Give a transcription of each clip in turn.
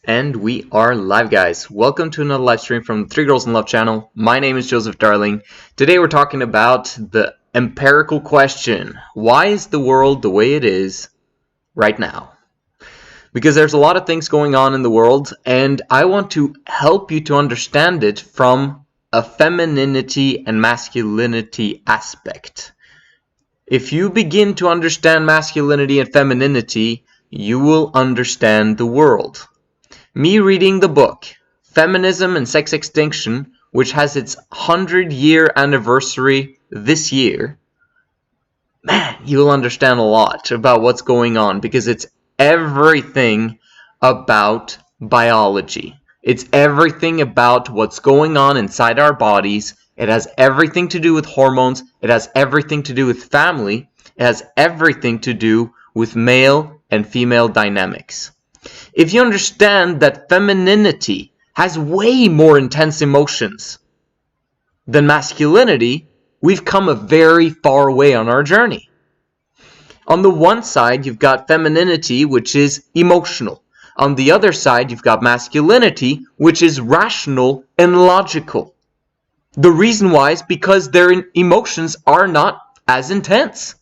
And we are live, guys. Welcome to another live stream from the Three Girls in Love channel. My name is Joseph Darling. Today we're talking about the empirical question. Why is the world the way it is right now? Because there's a lot of things going on in the world, and I want to help you to understand it from a femininity and masculinity aspect. If you begin to understand masculinity and femininity, you will understand the world. Me reading the book, Feminism and Sex Extinction, which has its 100-year anniversary this year, man, you'll understand a lot about what's going on because it's everything about biology. It's everything about what's going on inside our bodies. It has everything to do with hormones. It has everything to do with family. It has everything to do with male and female dynamics. If you understand that femininity has way more intense emotions than masculinity, we've come a very far way on our journey. On the one side, you've got femininity, which is emotional. On the other side, you've got masculinity, which is rational and logical. The reason why is because their emotions are not as intense.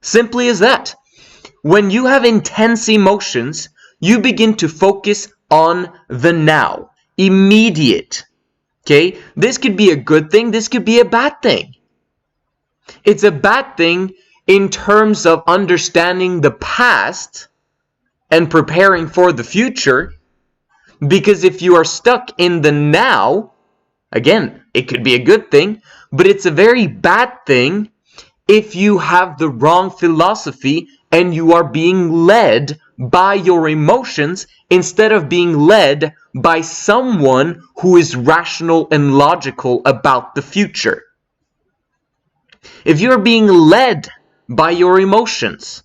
Simply as that. When you have intense emotions, you begin to focus on the now, immediate. Okay? This could be a good thing, this could be a bad thing. It's a bad thing in terms of understanding the past and preparing for the future, because if you are stuck in the now, again, it could be a good thing, but it's a very bad thing if you have the wrong philosophy and you are being led by your emotions instead of being led by someone who is rational and logical about the future. If you're being led by your emotions,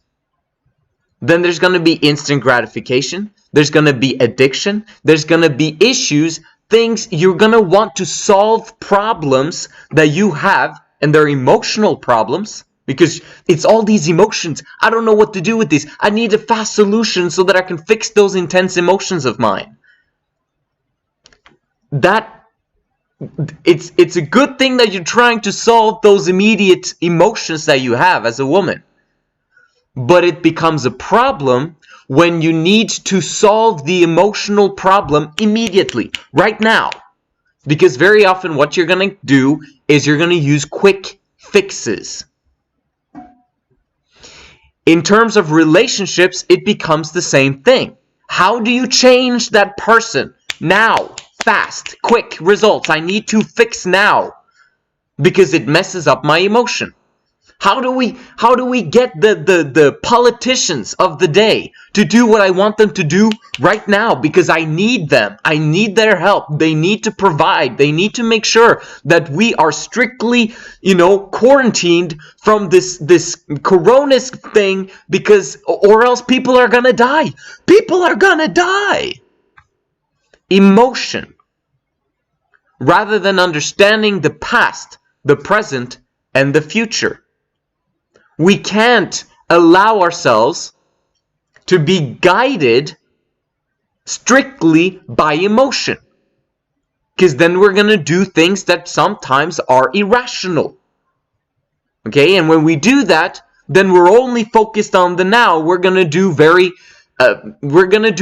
then there's going to be instant gratification, there's going to be addiction, there's going to be issues, things you're going to want to solve problems that you have, and they're emotional problems. Because it's all these emotions. I don't know what to do with this. I need a fast solution so that I can fix those intense emotions of mine. It's a good thing that you're trying to solve those immediate emotions that you have as a woman. But it becomes a problem when you need to solve the emotional problem immediately, right now. Because very often what you're going to do is you're going to use quick fixes. In terms of relationships, it becomes the same thing. How do you change that person? Now, fast, quick results. I need to fix now because it messes up my emotion. How do we get the politicians of the day to do what I want them to do right now? Because I need them. I need their help. They need to provide. They need to make sure that we are strictly, quarantined from this corona thing, because or else people are gonna die. People are gonna die. Emotion. Rather than understanding the past, the present, and the future. We can't allow ourselves to be guided strictly by emotion. Because then we're going to do things that sometimes are irrational. Okay, and when we do that, then we're only focused on the now. We're going to do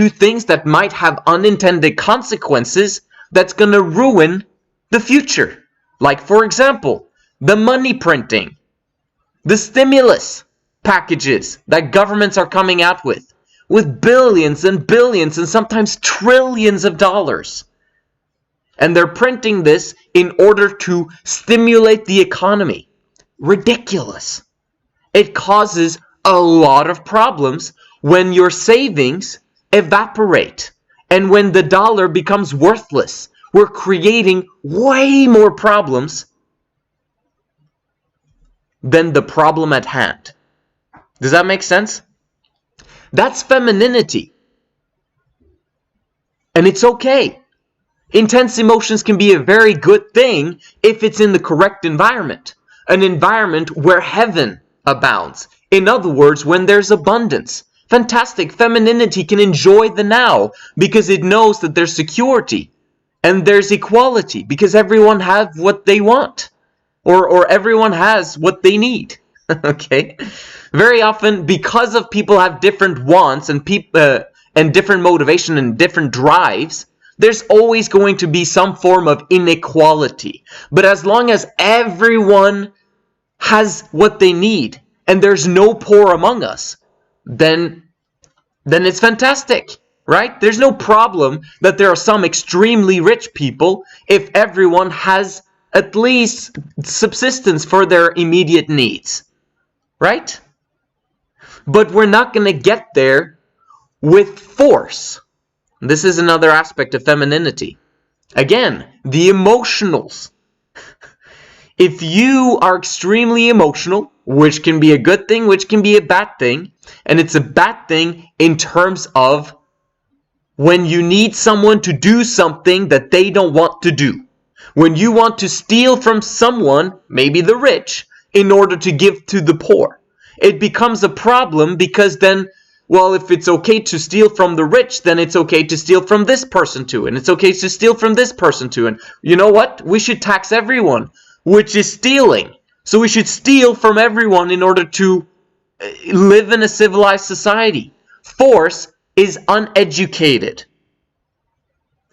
things that might have unintended consequences that's going to ruin the future. Like, for example, the money printing. The stimulus packages that governments are coming out with billions and billions and sometimes trillions of dollars. And they're printing this in order to stimulate the economy. Ridiculous. It causes a lot of problems when your savings evaporate and when the dollar becomes worthless. We're creating way more problems than the problem at hand. Does that make sense? That's femininity. And it's okay. Intense emotions can be a very good thing if it's in the correct environment. An environment where heaven abounds. In other words, when there's abundance. Fantastic. Femininity can enjoy the now because it knows that there's security and there's equality because everyone has what they want or everyone has what they need. Okay? Very often, because of people have different wants and different motivation and different drives, there's always going to be some form of inequality. But as long as everyone has what they need and there's no poor among us, then it's fantastic, right? There's no problem that there are some extremely rich people if everyone has at least subsistence for their immediate needs, right? But we're not going to get there with force. This is another aspect of femininity. Again, the emotionals. If you are extremely emotional, which can be a good thing, which can be a bad thing, and it's a bad thing in terms of when you need someone to do something that they don't want to do. When you want to steal from someone, maybe the rich, in order to give to the poor. It becomes a problem because then, well, if it's okay to steal from the rich, then it's okay to steal from this person too. And it's okay to steal from this person too. And you know what? We should tax everyone, which is stealing. So we should steal from everyone in order to live in a civilized society. Force is uneducated.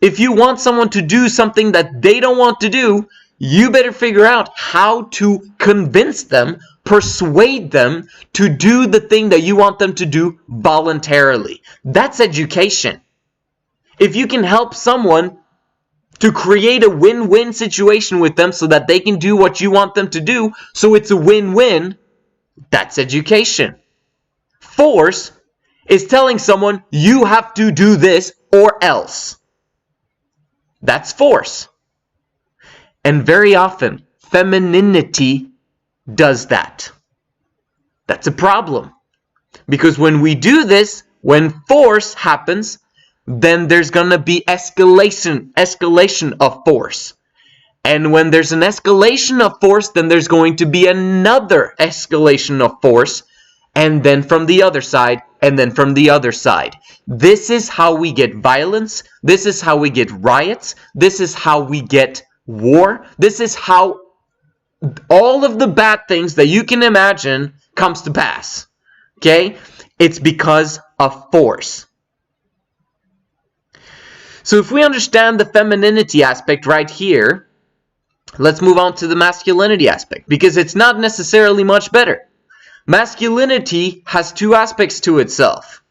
If you want someone to do something that they don't want to do, you better figure out how to convince them, persuade them to do the thing that you want them to do voluntarily. That's education. If you can help someone to create a win-win situation with them so that they can do what you want them to do, so it's a win-win, that's education. Force is telling someone, you have to do this or else. That's force. And very often, femininity does that. That's a problem. Because when we do this, when force happens, then there's going to be escalation of force. And when there's an escalation of force, then there's going to be another escalation of force. And then from the other side, and then from the other side. This is how we get violence. This is how we get riots. This is how we get war. This is how all of the bad things that you can imagine comes to pass. Okay? It's because of force. So if we understand the femininity aspect right here, let's move on to the masculinity aspect, because it's not necessarily much better. Masculinity has two aspects to itself.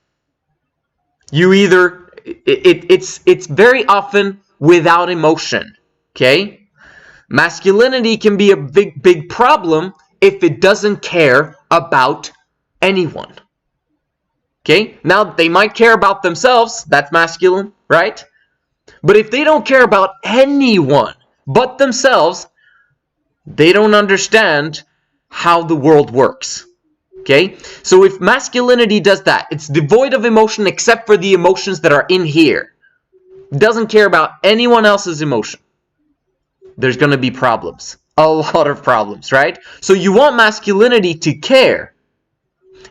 You either, it's very often without emotion, okay? Masculinity can be a big problem if it doesn't care about anyone. Okay? Now, they might care about themselves, that's masculine, right? But if they don't care about anyone but themselves, they don't understand how the world works. Okay? So if masculinity does that, it's devoid of emotion except for the emotions that are in here. It doesn't care about anyone else's emotion. There's going to be problems. A lot of problems, right? So you want masculinity to care.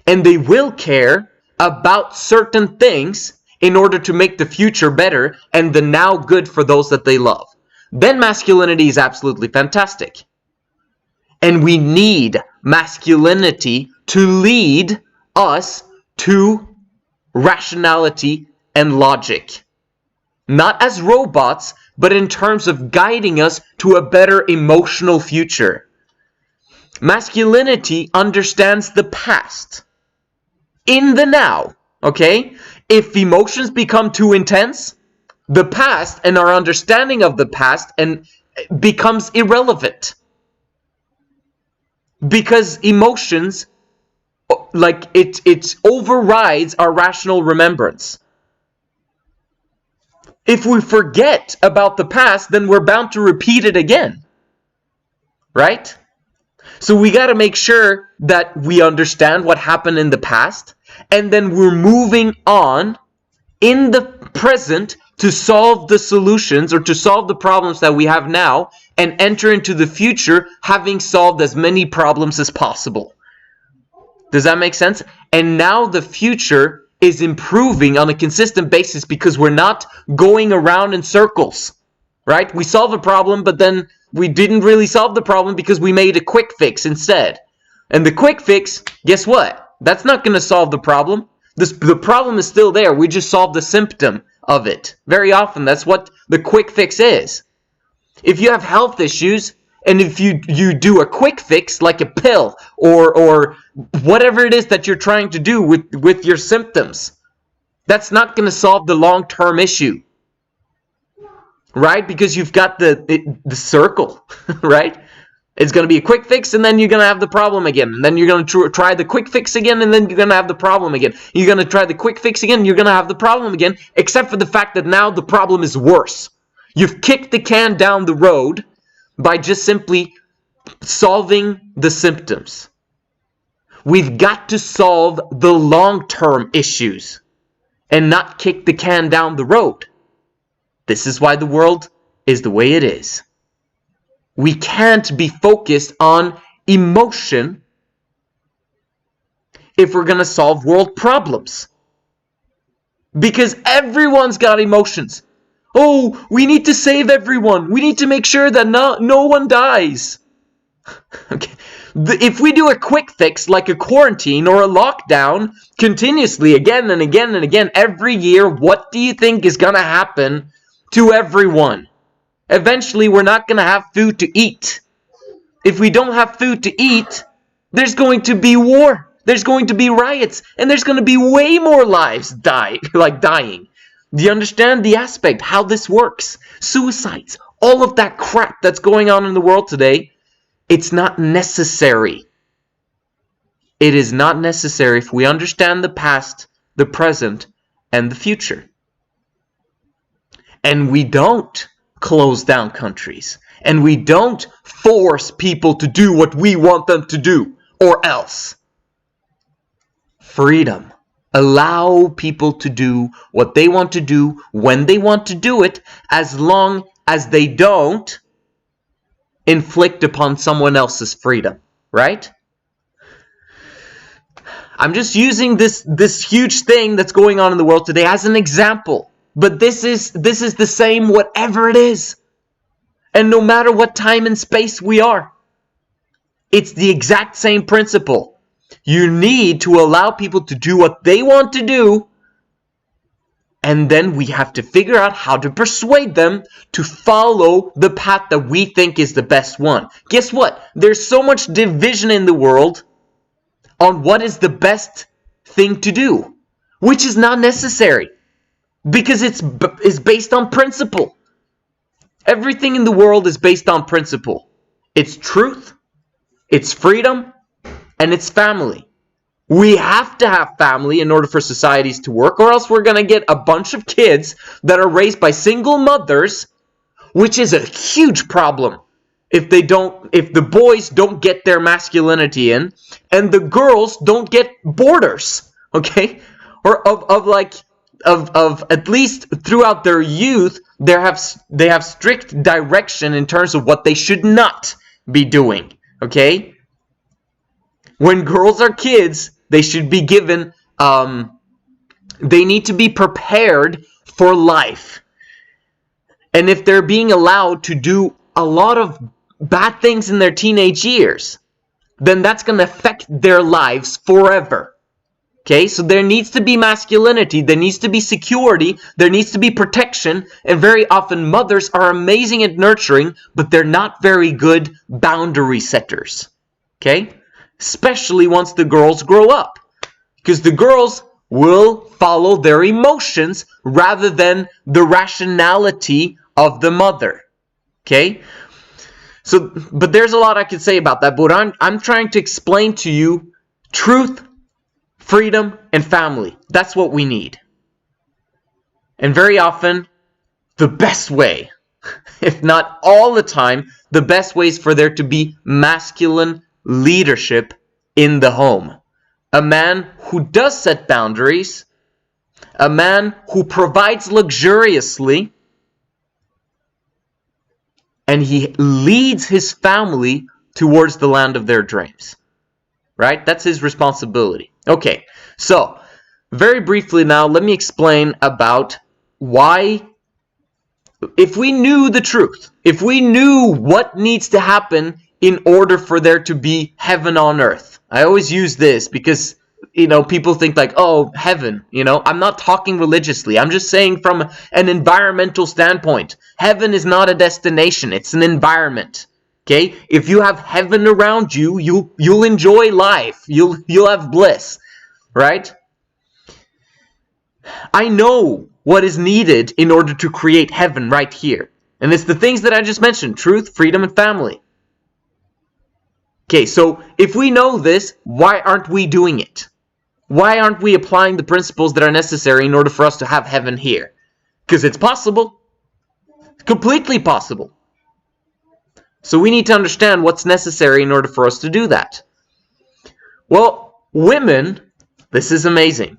And they will care about certain things in order to make the future better and the now good for those that they love. Then masculinity is absolutely fantastic. And we need masculinity to lead us to rationality and logic. Not as robots, but in terms of guiding us to a better emotional future. Masculinity understands the past. In the now, okay? If emotions become too intense, the past and our understanding of the past becomes irrelevant. Because emotions, like it overrides our rational remembrance. If we forget about the past, then we're bound to repeat it again. Right? So we got to make sure that we understand what happened in the past, and then we're moving on in the present to solve the solutions or to solve the problems that we have now and enter into the future having solved as many problems as possible. Does that make sense? And now the future is improving on a consistent basis because we're not going around in circles, right? We solve a problem, but then we didn't really solve the problem because we made a quick fix instead. And the quick fix, guess what? That's not going to solve the problem. The problem is still there. We just solved the symptom of it. Very often, that's what the quick fix is. If you have health issues, and if you do a quick fix, like a pill, or whatever it is that you're trying to do with your symptoms, that's not going to solve the long-term issue. Right? Because you've got the circle, right? It's going to be a quick fix, and then you're going to have the problem again. And then you're going to try the quick fix again, and then you're going to have the problem again. You're going to try the quick fix again, and you're going to have the problem again, except for the fact that now the problem is worse. You've kicked the can down the road by just simply solving the symptoms. We've got to solve the long-term issues and not kick the can down the road. This is why the world is the way it is. We can't be focused on emotion if we're going to solve world problems. Because everyone's got emotions. Oh, we need to save everyone. We need to make sure that no one dies. Okay. If we do a quick fix like a quarantine or a lockdown continuously again and again and again every year, what do you think is going to happen to everyone? Eventually, we're not going to have food to eat. If we don't have food to eat, there's going to be war. There's going to be riots. And there's going to be way more lives dying. Do you understand the aspect, how this works? Suicides, all of that crap that's going on in the world today, it's not necessary. It is not necessary if we understand the past, the present, and the future. And we don't close down countries. And we don't force people to do what we want them to do, or else. Freedom. Allow people to do what they want to do when they want to do it, as long as they don't inflict upon someone else's freedom, right? I'm just using this huge thing that's going on in the world today as an example. But this is the same whatever it is. And no matter what time and space we are, it's the exact same principle. You need to allow people to do what they want to do, and then we have to figure out how to persuade them to follow the path that we think is the best one. Guess what? There's so much division in the world on what is the best thing to do, which is not necessary, because it's based on principle. Everything in the world is based on principle. It's truth, it's freedom, and it's family. We have to have family in order for societies to work, or else we're going to get a bunch of kids that are raised by single mothers, which is a huge problem if the boys don't get their masculinity in, and the girls don't get borders, okay? Or of at least throughout their youth, they have strict direction in terms of what they should not be doing, okay? When girls are kids, they should be given, they need to be prepared for life. And if they're being allowed to do a lot of bad things in their teenage years, then that's going to affect their lives forever. Okay, so there needs to be masculinity, there needs to be security, there needs to be protection, and very often mothers are amazing at nurturing, but they're not very good boundary setters. Okay? Especially once the girls grow up. Because the girls will follow their emotions rather than the rationality of the mother. Okay? So, but there's a lot I could say about that, but I'm trying to explain to you truth, freedom, and family. That's what we need. And very often, the best way, if not all the time, the best way is for there to be masculine leadership in the home. A man who does set boundaries, a man who provides luxuriously, and he leads his family towards the land of their dreams. right? That's his responsibility. Okay, so very briefly now, let me explain about why, if we knew the truth, if we knew what needs to happen in order for there to be heaven on earth. I always use this because, people think like, oh, heaven, I'm not talking religiously. I'm just saying from an environmental standpoint. Heaven is not a destination. It's an environment. Okay? If you have heaven around you, you'll enjoy life. You'll have bliss, right? I know what is needed in order to create heaven right here. And it's the things that I just mentioned: truth, freedom, and family. Okay, so if we know this, why aren't we doing it? Why aren't we applying the principles that are necessary in order for us to have heaven here? Because it's possible. Completely possible. So we need to understand what's necessary in order for us to do that. Well, women, this is amazing.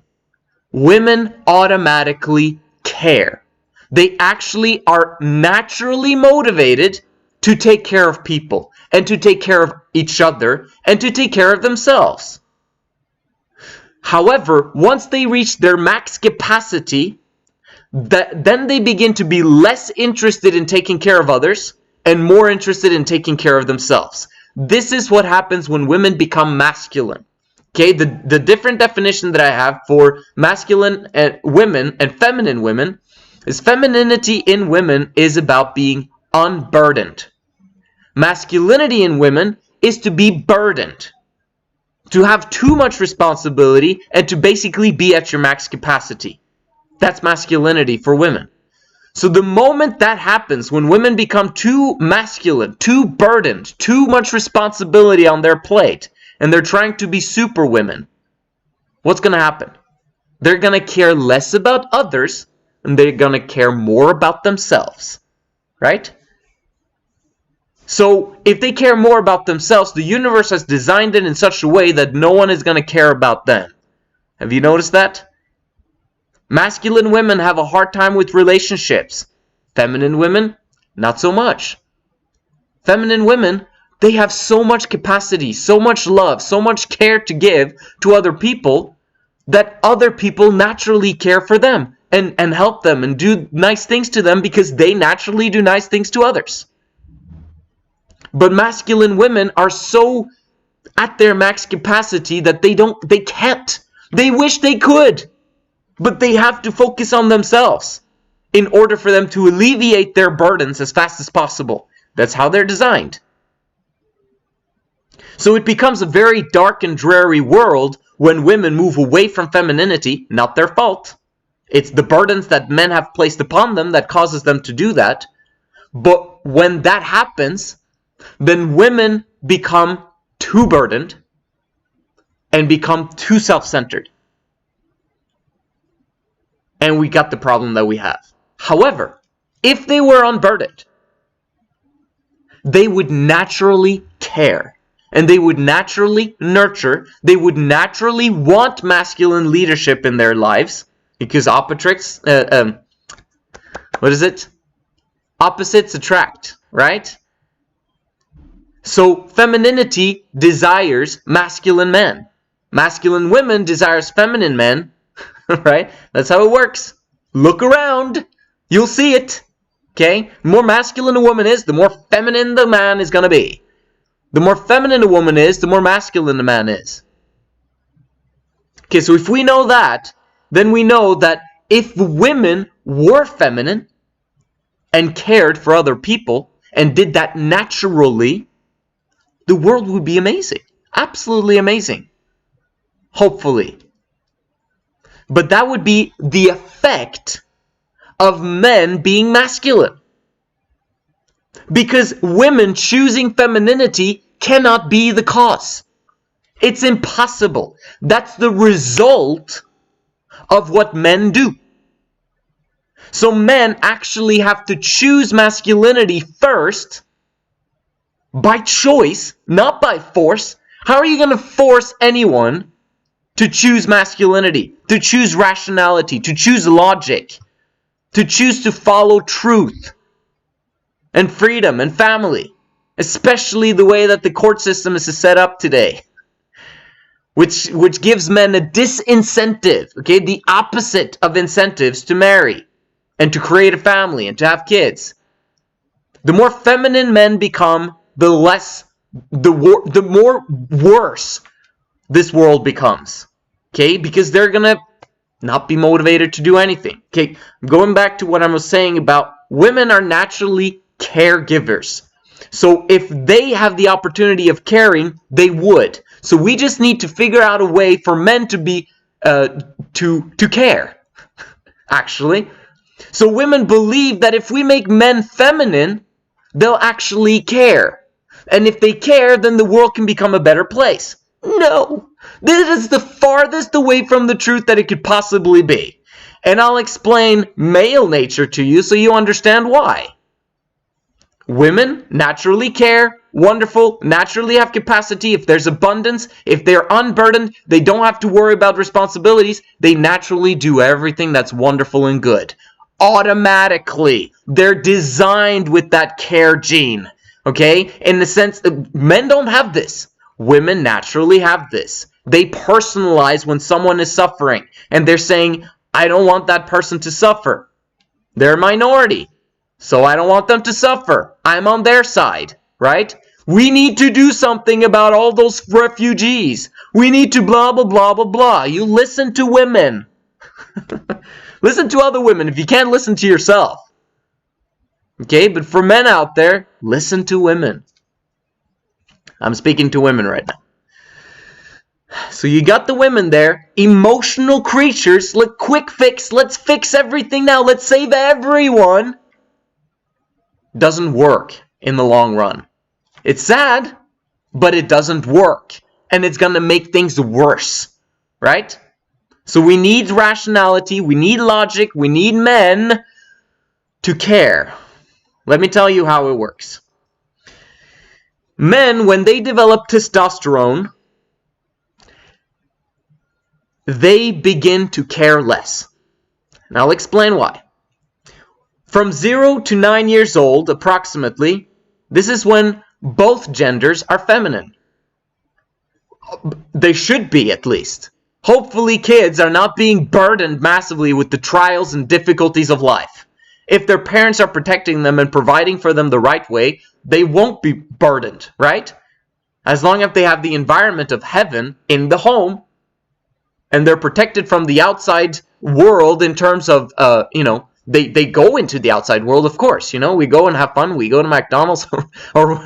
Women automatically care. They actually are naturally motivated to take care of people and to take care of each other and to take care of themselves. However, once they reach their max capacity, then they begin to be less interested in taking care of others and more interested in taking care of themselves. This is what happens when women become masculine. Okay, the different definition that I have for masculine women and feminine women is femininity in women is about being unburdened. Masculinity in women is to be burdened, to have too much responsibility and to basically be at your max capacity. That's masculinity for women. So the moment that happens, when women become too masculine, too burdened, too much responsibility on their plate, and they're trying to be super women, what's going to happen? They're going to care less about others, and they're going to care more about themselves, right? So if they care more about themselves, the universe has designed it in such a way that no one is going to care about them. Have you noticed that? Masculine women have a hard time with relationships. Feminine women, not so much. Feminine women, they have so much capacity, so much love, so much care to give to other people that other people naturally care for them and help them and do nice things to them because they naturally do nice things to others. But masculine women are so at their max capacity that they can't. They wish they could, but they have to focus on themselves in order for them to alleviate their burdens as fast as possible. That's how they're designed. So it becomes a very dark and dreary world when women move away from femininity, not their fault. It's the burdens that men have placed upon them that causes them to do that. But when that happens, then women become too burdened and become too self-centered. And we got the problem that we have. However, if they were unburdened, they would naturally care. And they would naturally nurture. They would naturally want masculine leadership in their lives. Because opposites attract, right? So femininity desires masculine men. Masculine women desires feminine men, right? That's how it works. Look around. You'll see it. Okay? The more masculine a woman is, the more feminine the man is going to be. The more feminine a woman is, the more masculine the man is. Okay, so if we know that, then we know that if women were feminine and cared for other people and did that naturally, the world would be amazing. Absolutely amazing. Hopefully. But that would be the effect of men being masculine. Because women choosing femininity cannot be the cause. It's impossible. That's the result of what men do. So men actually have to choose masculinity first by choice, not by force. How are you going to force anyone to choose masculinity, to choose rationality, to choose logic, to choose to follow truth and freedom and family, especially the way that the court system is set up today? which gives men a disincentive, okay, the opposite of incentives to marry and to create a family and to have kids. The more feminine men become, the more worse this world becomes, okay, because they're gonna not be motivated to do anything. Okay, going back to what I was saying about women are naturally caregivers. So if they have the opportunity of caring, they would. So we just need to figure out a way for men to be to care, actually. So women believe that if we make men feminine, they'll actually care. And if they care, then the world can become a better place. No. This is the farthest away from the truth that it could possibly be. And I'll explain male nature to you so you understand why. Women naturally care, wonderful, naturally have capacity. If there's abundance, if they're unburdened, they don't have to worry about responsibilities. They naturally do everything that's wonderful and good. Automatically. They're designed with that care gene. Okay? In the sense, men don't have this. Women naturally have this. They personalize when someone is suffering. And they're saying, I don't want that person to suffer. They're a minority. So I don't want them to suffer. I'm on their side, right? We need to do something about all those refugees. We need to blah, blah, blah, blah, blah. You listen to women. Listen to other women if you can't listen to yourself. Okay, but for men out there, listen to women. I'm speaking to women right now. So you got the women there, emotional creatures, like quick fix, let's fix everything now, let's save everyone. Doesn't work in the long run. It's sad, but it doesn't work. And it's going to make things worse, right? So we need rationality, we need logic, we need men to care. Let me tell you how it works. Men, when they develop testosterone, they begin to care less. And I'll explain why. From 0 to 9 years old, approximately, this is when both genders are feminine. They should be, at least. Hopefully kids are not being burdened massively with the trials and difficulties of life. If their parents are protecting them and providing for them the right way, they won't be burdened, right? As long as they have the environment of heaven in the home, and they're protected from the outside world in terms of, they go into the outside world, of course. We go and have fun. We go to McDonald's, or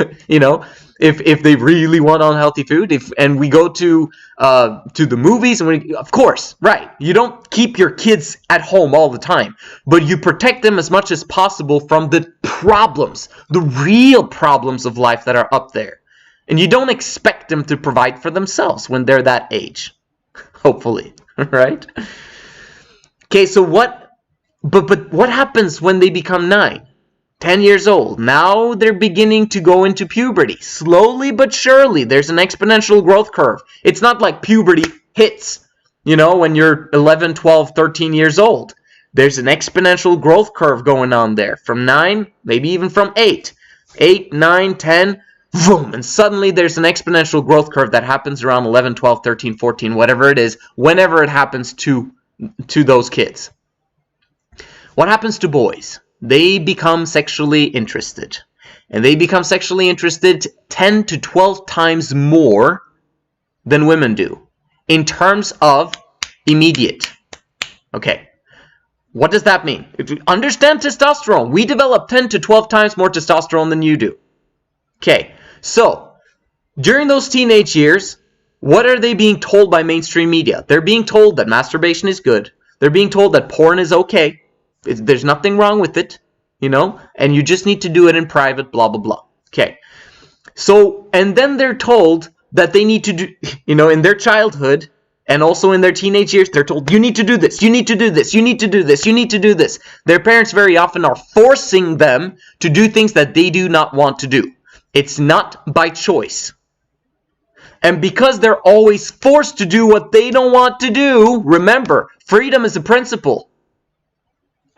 if they really want unhealthy food, and we go to the movies, and of course, right. You don't keep your kids at home all the time, but you protect them as much as possible from the problems, the real problems of life that are up there, and you don't expect them to provide for themselves when they're that age. Hopefully, right? Okay, so what happens when they become 9, 10 years old? Now they're beginning to go into puberty. Slowly but surely, there's an exponential growth curve. It's not like puberty hits, when you're 11, 12, 13 years old. There's an exponential growth curve going on there. From 9, maybe even from 8. 8, 9, 10... boom, and suddenly there's an exponential growth curve that happens around 11, 12, 13, 14, whatever it is, whenever it happens to those kids. What happens to boys? They become sexually interested. And they become sexually interested 10 to 12 times more than women do, in terms of immediate. Okay, what does that mean? If you understand testosterone, we develop 10 to 12 times more testosterone than you do. Okay. So, during those teenage years, what are they being told by mainstream media? They're being told that masturbation is good. They're being told that porn is okay. There's nothing wrong with it, and you just need to do it in private, blah, blah, blah. Okay. So, and then they're told that they need to do, in their childhood and also in their teenage years, they're told, you need to do this, you need to do this, you need to do this, you need to do this. Their parents very often are forcing them to do things that they do not want to do. It's not by choice. And because they're always forced to do what they don't want to do, remember, freedom is a principle.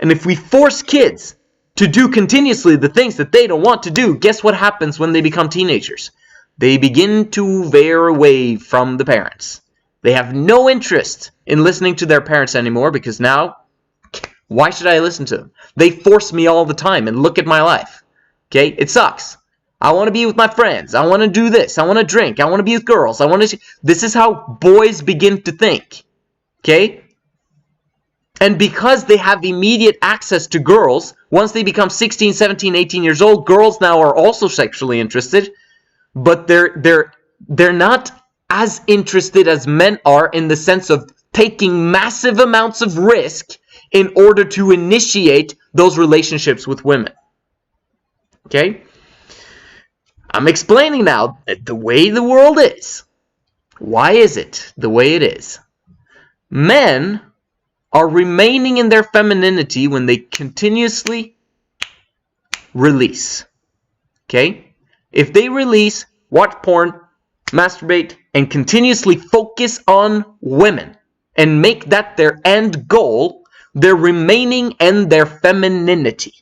And if we force kids to do continuously the things that they don't want to do, guess what happens when they become teenagers? They begin to veer away from the parents. They have no interest in listening to their parents anymore because now, why should I listen to them? They force me all the time, and look at my life. Okay? It sucks. I want to be with my friends. I want to do this. I want to drink. I want to be with girls. This is how boys begin to think. Okay? And because they have immediate access to girls, once they become 16, 17, 18 years old, girls now are also sexually interested, but they're not as interested as men are in the sense of taking massive amounts of risk in order to initiate those relationships with women. Okay? I'm explaining now the way the world is. Why is it the way it is? Men are remaining in their femininity when they continuously release. Okay? If they release, watch porn, masturbate, and continuously focus on women and make that their end goal, they're remaining in their femininity.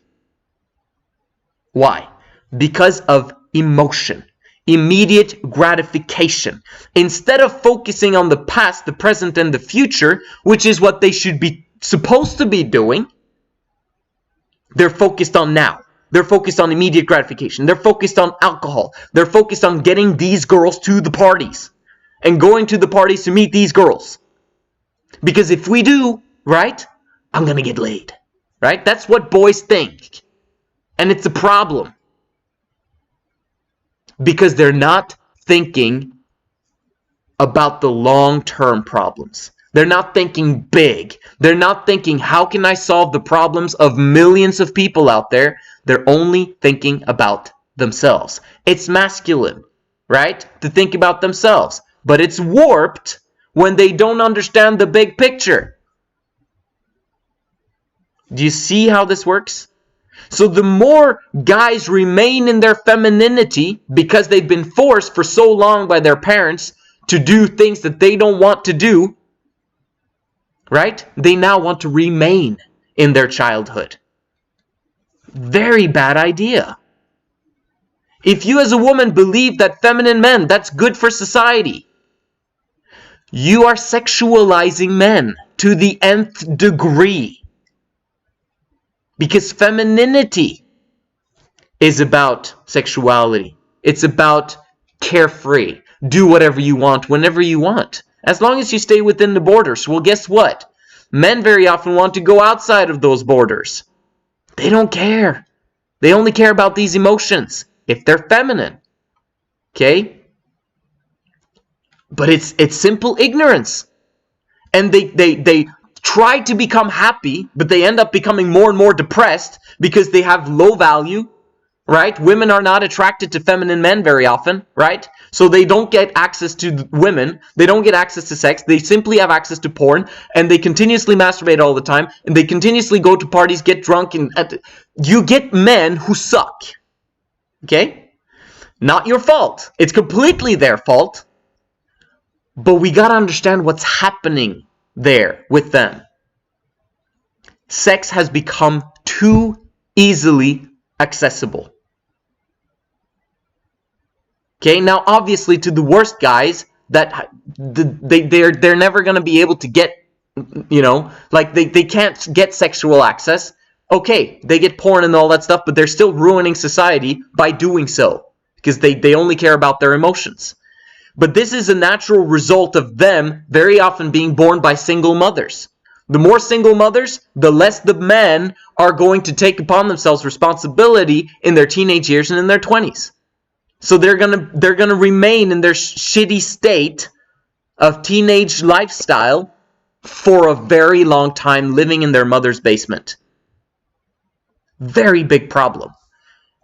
Why? Because of emotion, immediate gratification. Instead of focusing on the past, the present, and the future, which is what they should be supposed to be doing, they're focused on now. They're focused on immediate gratification. They're focused on alcohol. They're focused on getting these girls to the parties and going to the parties to meet these girls. Because if we do, right, I'm going to get laid. Right? That's what boys think. And it's a problem. Because they're not thinking about the long-term problems. They're not thinking big. They're not thinking, how can I solve the problems of millions of people out there? They're only thinking about themselves. It's masculine, right? To think about themselves. But it's warped when they don't understand the big picture. Do you see how this works? So the more guys remain in their femininity because they've been forced for so long by their parents to do things that they don't want to do, right? They now want to remain in their childhood. Very bad idea. If you as a woman believe that feminine men, that's good for society, you are sexualizing men to the nth degree. Because femininity is about sexuality. It's about carefree. Do whatever you want, whenever you want. As long as you stay within the borders. Well, guess what? Men very often want to go outside of those borders. They don't care. They only care about these emotions if they're feminine. Okay? But it's simple ignorance. And they try to become happy, but they end up becoming more and more depressed because they have low value, right? Women are not attracted to feminine men very often, right? So they don't get access to women. They don't get access to sex. They simply have access to porn, and they continuously masturbate all the time, and they continuously go to parties, get drunk, and you get men who suck. Okay? Not your fault. It's completely their fault. But we gotta understand what's happening there with them. Sex has become too easily accessible. Okay, now obviously to the worst guys, that they're never going to be able to get, like they can't get sexual access. Okay, they get porn and all that stuff, but they're still ruining society by doing so because they only care about their emotions. But this is a natural result of them very often being born by single mothers. The more single mothers, the less the men are going to take upon themselves responsibility in their teenage years and in their 20s. So they're gonna remain in their shitty state of teenage lifestyle for a very long time, living in their mother's basement. Very big problem.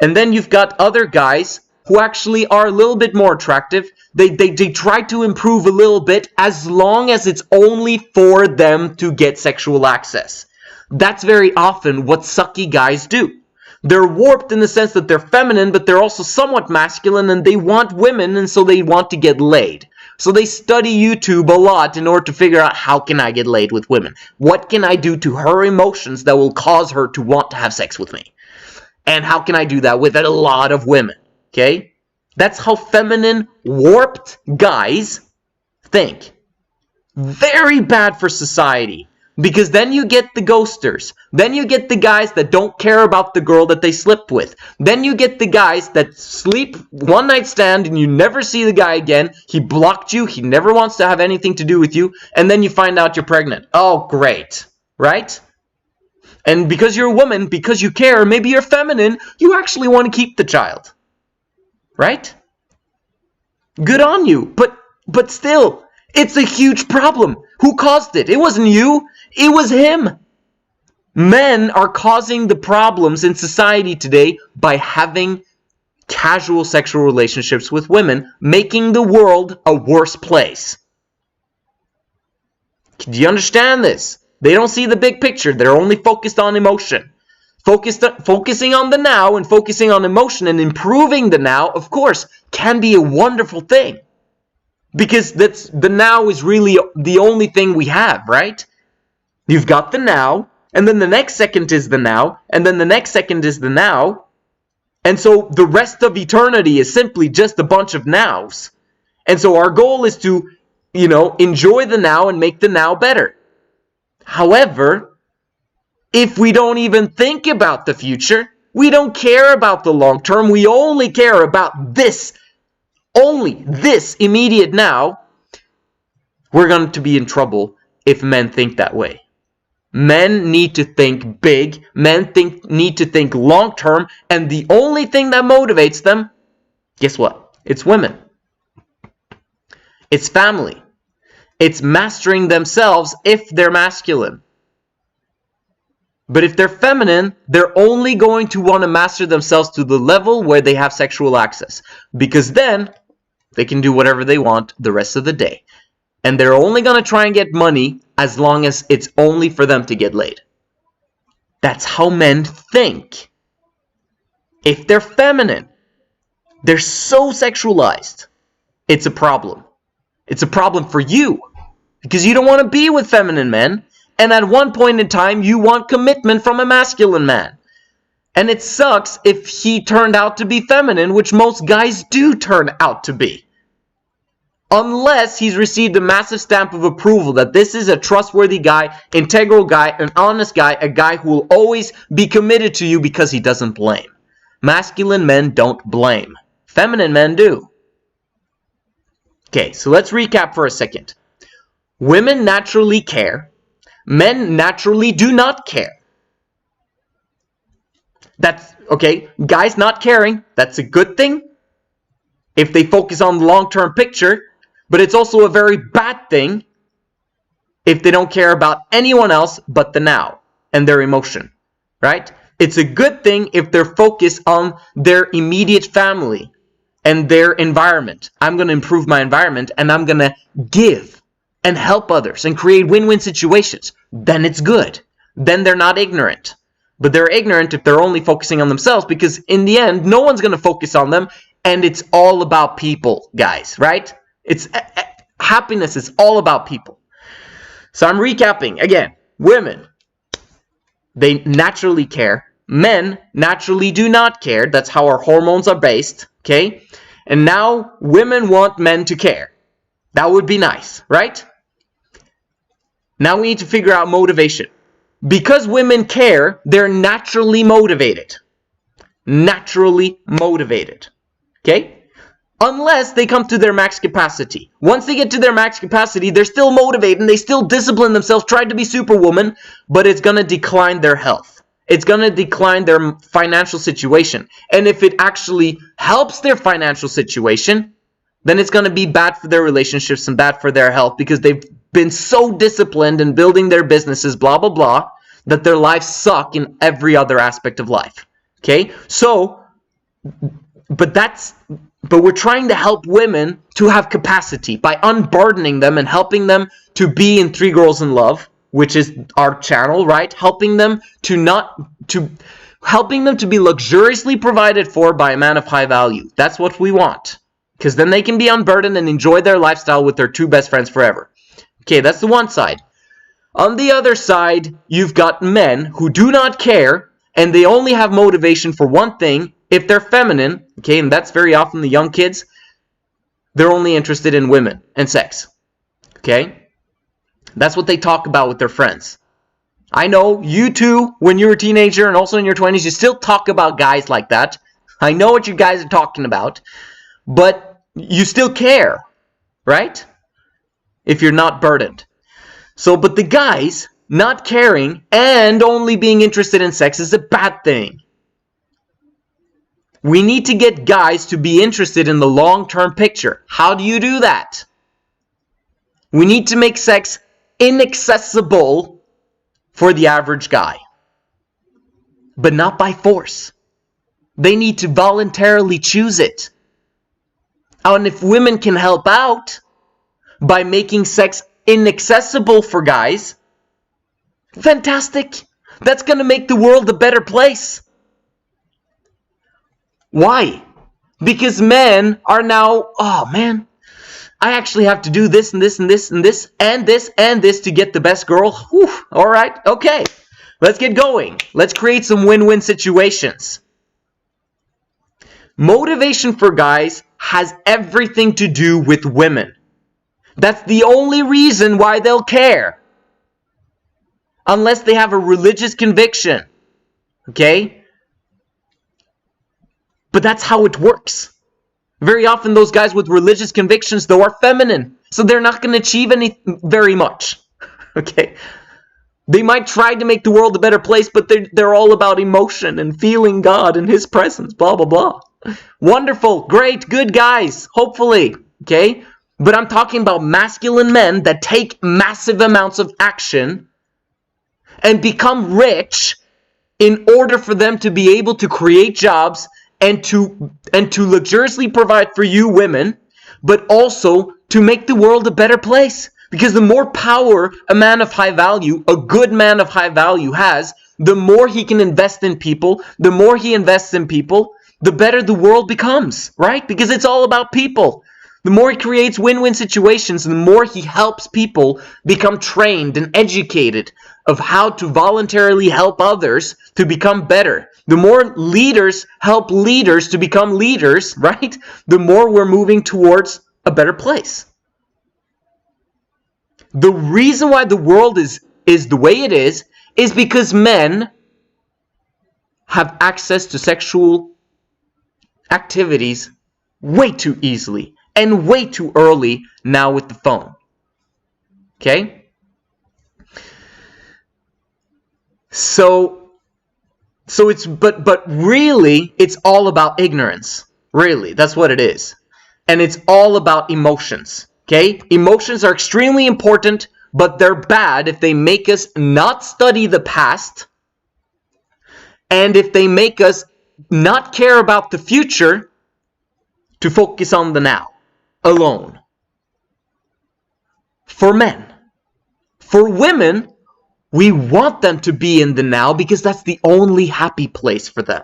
And then you've got other guys who actually are a little bit more attractive. They try to improve a little bit as long as it's only for them to get sexual access. That's very often what sucky guys do. They're warped in the sense that they're feminine, but they're also somewhat masculine, and they want women, and so they want to get laid. So they study YouTube a lot in order to figure out, how can I get laid with women? What can I do to her emotions that will cause her to want to have sex with me? And how can I do that with a lot of women? Okay? That's how feminine, warped guys think. Very bad for society. Because then you get the ghosters. Then you get the guys that don't care about the girl that they slept with. Then you get the guys that sleep one night stand and you never see the guy again. He blocked you. He never wants to have anything to do with you. And then you find out you're pregnant. Oh, great. Right? And because you're a woman, because you care, maybe you're feminine, you actually want to keep the child. Right? Good on you. But still, it's a huge problem. Who caused it? It wasn't you. It was him. Men are causing the problems in society today by having casual sexual relationships with women, making the world a worse place. Do you understand this? They don't see the big picture. They're only focused on emotion. Focusing on the now and focusing on emotion and improving the now, of course, can be a wonderful thing. Because the now is really the only thing we have, right? You've got the now, and then the next second is the now, and then the next second is the now. And so the rest of eternity is simply just a bunch of nows. And so our goal is to, enjoy the now and make the now better. However, if we don't even think about the future, we don't care about the long term, we only care about this, only this immediate now, we're going to be in trouble if men think that way. Men need to think big. Men need to think long term. And the only thing that motivates them, guess what? It's women. It's family. It's mastering themselves if they're masculine. But if they're feminine, they're only going to want to master themselves to the level where they have sexual access. Because then they can do whatever they want the rest of the day. And they're only going to try and get money as long as it's only for them to get laid. That's how men think. If they're feminine, they're so sexualized. It's a problem. It's a problem for you. Because you don't want to be with feminine men. And at one point in time, you want commitment from a masculine man. And it sucks if he turned out to be feminine, which most guys do turn out to be. Unless he's received a massive stamp of approval that this is a trustworthy guy, integral guy, an honest guy, a guy who will always be committed to you because he doesn't blame. Masculine men don't blame. Feminine men do. Okay, so let's recap for a second. Women naturally care. Men naturally do not care. That's, okay, guys not caring, that's a good thing if they focus on the long-term picture. But it's also a very bad thing if they don't care about anyone else but the now and their emotion, right? It's a good thing if they're focused on their immediate family and their environment. I'm going to improve my environment and I'm going to give and help others and create win-win situations. Then it's good. Then they're not ignorant. But they're ignorant if they're only focusing on themselves, because in the end, no one's going to focus on them, and it's all about people, guys, right? It's happiness is all about people. So I'm recapping again. Women, they naturally care. Men naturally do not care. That's how our hormones are based, okay? And now women want men to care. That would be nice, right? Now we need to figure out motivation. Because women care, they're naturally motivated. Naturally motivated. Okay? Unless they come to their max capacity. Once they get to their max capacity, they're still motivated and they still discipline themselves, try to be superwoman, but it's going to decline their health. It's going to decline their financial situation. And if it actually helps their financial situation, then it's going to be bad for their relationships and bad for their health, because they've been so disciplined in building their businesses, blah, blah, blah, that their lives suck in every other aspect of life. Okay? So, but we're trying to help women to have capacity by unburdening them and helping them to be in Three Girls in Love, which is our channel, right? Helping them to be luxuriously provided for by a man of high value. That's what we want. Because then they can be unburdened and enjoy their lifestyle with their two best friends forever. Okay, that's the one side. On the other side, you've got men who do not care, and they only have motivation for one thing. If they're feminine, okay, and that's very often the young kids, they're only interested in women and sex. Okay? That's what they talk about with their friends. I know you too, when you were a teenager and also in your 20s, you still talk about guys like that. I know what you guys are talking about, but you still care, right? If you're not burdened. So, but the guys not caring and only being interested in sex is a bad thing. We need to get guys to be interested in the long-term picture. How do you do that? We need to make sex inaccessible for the average guy, but not by force. They need to voluntarily choose it. And if women can help out by making sex inaccessible for guys, fantastic. That's going to make the world a better place. Why? Because men are now, oh man, I actually have to do this and this and this and this and this and this to get the best girl. Whew, all right, okay. Let's get going. Let's create some win-win situations. Motivation for guys has everything to do with women. That's the only reason why they'll care. Unless they have a religious conviction. Okay? But that's how it works. Very often those guys with religious convictions, though, are feminine. So they're not going to achieve very much. Okay? They might try to make the world a better place, but they're all about emotion and feeling God and His presence, blah, blah, blah. Wonderful, great, good guys, hopefully. Okay? But I'm talking about masculine men that take massive amounts of action and become rich in order for them to be able to create jobs and to luxuriously provide for you women, but also to make the world a better place. Because the more power a man of high value, a good man of high value has, the more he can invest in people, the more he invests in people, the better the world becomes, right? Because it's all about people. The more he creates win-win situations, the more he helps people become trained and educated of how to voluntarily help others to become better. The more leaders help leaders to become leaders, right? The more we're moving towards a better place. The reason why the world is the way it is because men have access to sexual activities way too easily and way too early now with the phone. Okay? So it's but really it's all about ignorance. Really, that's what it is. And it's all about emotions. Okay? Emotions are extremely important, but they're bad if they make us not study the past, and if they make us not care about the future to focus on the now alone. For men. For women, we want them to be in the now because that's the only happy place for them.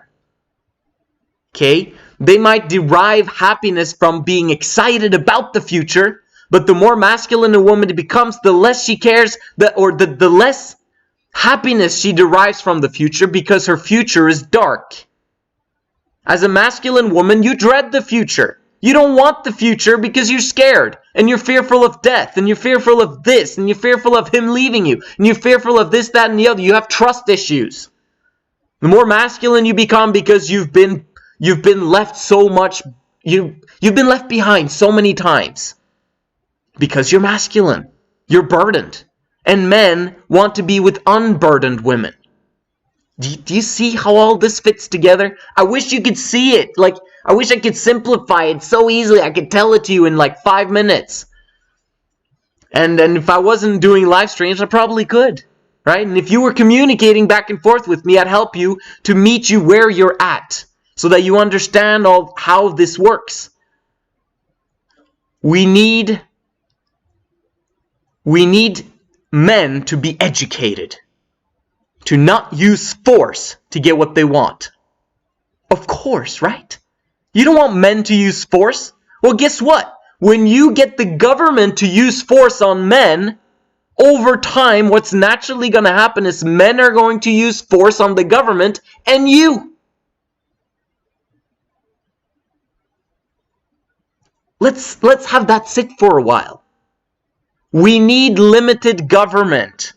Okay? They might derive happiness from being excited about the future, but the more masculine a woman becomes, the less she cares, the less happiness she derives from the future because her future is dark. As a masculine woman, you dread the future. You don't want the future because you're scared, and you're fearful of death, and you're fearful of this, and you're fearful of him leaving you, and you're fearful of this, that, and the other. You have trust issues. The more masculine you become because you've been left so much, you've been left behind so many times. Because you're masculine. You're burdened. And men want to be with unburdened women. Do you see how all this fits together? I wish you could see it. Like, I wish I could simplify it so easily. I could tell it to you in like 5 minutes. And if I wasn't doing live streams, I probably could. Right? And if you were communicating back and forth with me, I'd help you to meet you where you're at. So that you understand how this works. We need men to be educated. To not use force to get what they want. Of course, right? You don't want men to use force? Well, guess what? When you get the government to use force on men, over time, what's naturally going to happen is men are going to use force on the government and you. Let's have that sit for a while. We need limited government.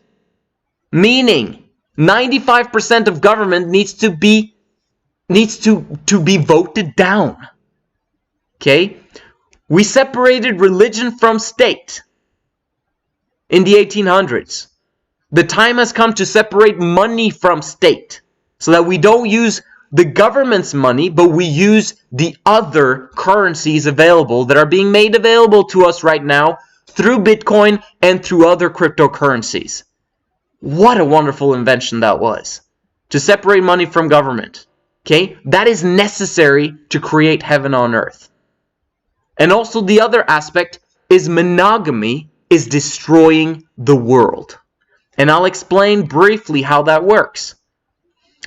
Meaning, 95% of government needs to be voted down. Okay? We separated religion from state in the 1800s. The time has come to separate money from state so that we don't use the government's money, but we use the other currencies available that are being made available to us right now through Bitcoin and through other cryptocurrencies. What a wonderful invention that was, to separate money from government. Okay? That is necessary to create heaven on earth. And also the other aspect is monogamy is destroying the world. And I'll explain briefly how that works.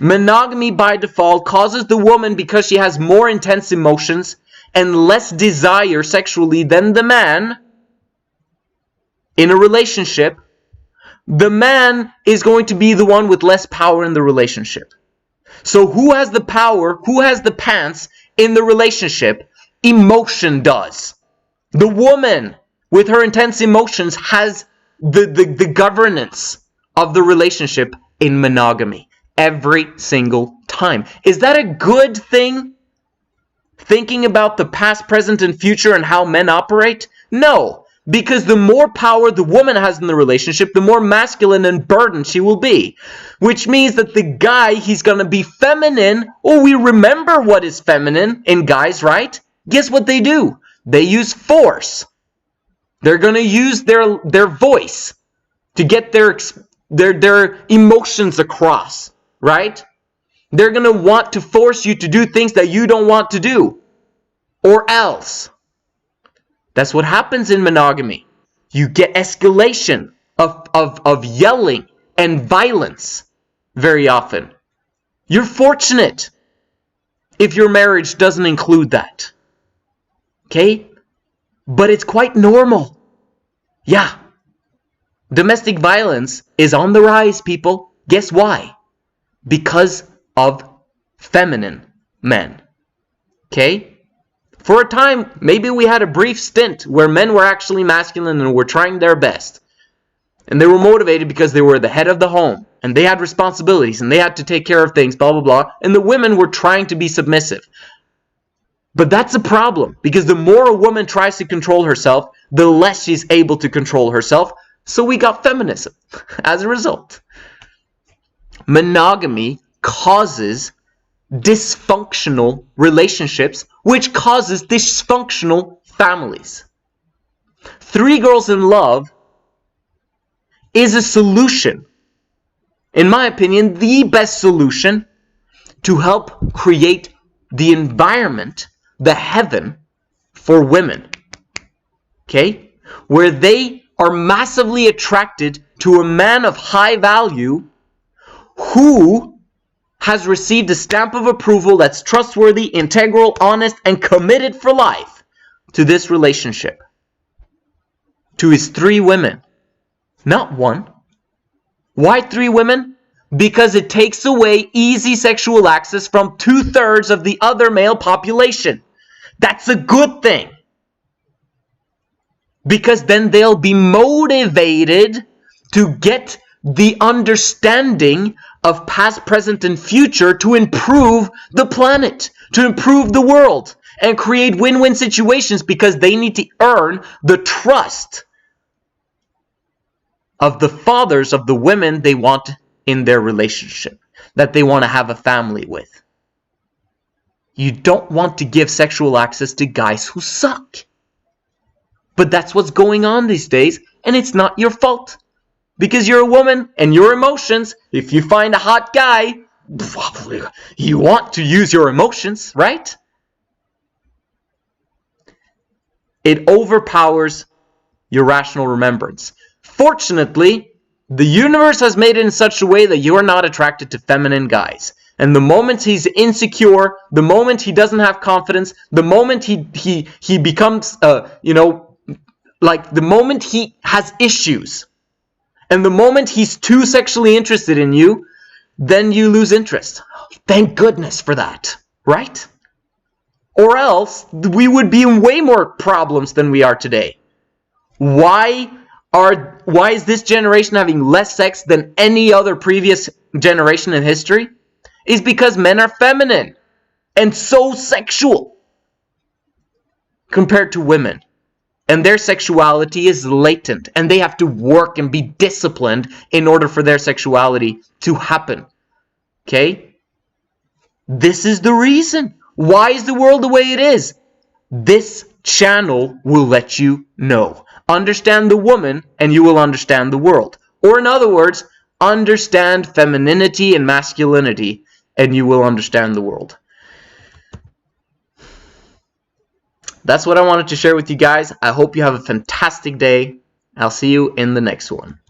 Monogamy by default causes the woman, because she has more intense emotions and less desire sexually than the man in a relationship, the man is going to be the one with less power in the relationship. So who has the power, who has the pants in the relationship? Emotion does. The woman with her intense emotions has the governance of the relationship in monogamy every single time. Is that a good thing? Thinking about the past, present, and future and how men operate? No, because the more power the woman has in the relationship, the more masculine and burdened she will be. Which means that the guy, he's going to be feminine. Oh, we remember what is feminine in guys, right? Guess what they do? They use force. They're going to use their voice to get their emotions across, right? They're going to want to force you to do things that you don't want to do, or else. That's what happens in monogamy. You get escalation of yelling and violence very often. You're fortunate if your marriage doesn't include that. Okay? But it's quite normal. Yeah. Domestic violence is on the rise, people. Guess why? Because of feminine men. Okay? For a time, maybe we had a brief stint where men were actually masculine and were trying their best. And they were motivated because they were the head of the home. And they had responsibilities and they had to take care of things, blah, blah, blah. And the women were trying to be submissive. But that's a problem, because the more a woman tries to control herself, the less she's able to control herself. So we got feminism as a result. Monogamy causes dysfunctional relationships, which causes dysfunctional families. 3 Girls in Love is a solution, in my opinion, the best solution to help create the environment, the heaven for women. Okay? Where they are massively attracted to a man of high value who has received a stamp of approval that's trustworthy, integral, honest, and committed for life to this relationship. To his 3 women. Not 1. Why 3 women? Because it takes away easy sexual access from 2/3 of the other male population. That's a good thing. Because then they'll be motivated to get the understanding of past, present, and future to improve the planet, to improve the world, and create win-win situations, because they need to earn the trust of the fathers of the women they want in their relationship, that they want to have a family with. You don't want to give sexual access to guys who suck. But that's what's going on these days, and it's not your fault. Because you're a woman, and your emotions, if you find a hot guy, you want to use your emotions, right? It overpowers your rational remembrance. Fortunately, the universe has made it in such a way that you are not attracted to feminine guys. And the moment he's insecure, the moment he doesn't have confidence, the moment he becomes, like the moment he has issues, and the moment he's too sexually interested in you, then you lose interest. Thank goodness for that, right? Or else we would be in way more problems than we are today. Why Why is this generation having less sex than any other previous generation in history? Is because men are feminine and so sexual compared to women. And their sexuality is latent, and they have to work and be disciplined in order for their sexuality to happen. Okay? This is the reason. Why is the world the way it is? This channel will let you know. Understand the woman, and you will understand the world. Or in other words, understand femininity and masculinity, and you will understand the world. That's what I wanted to share with you guys. I hope you have a fantastic day. I'll see you in the next one.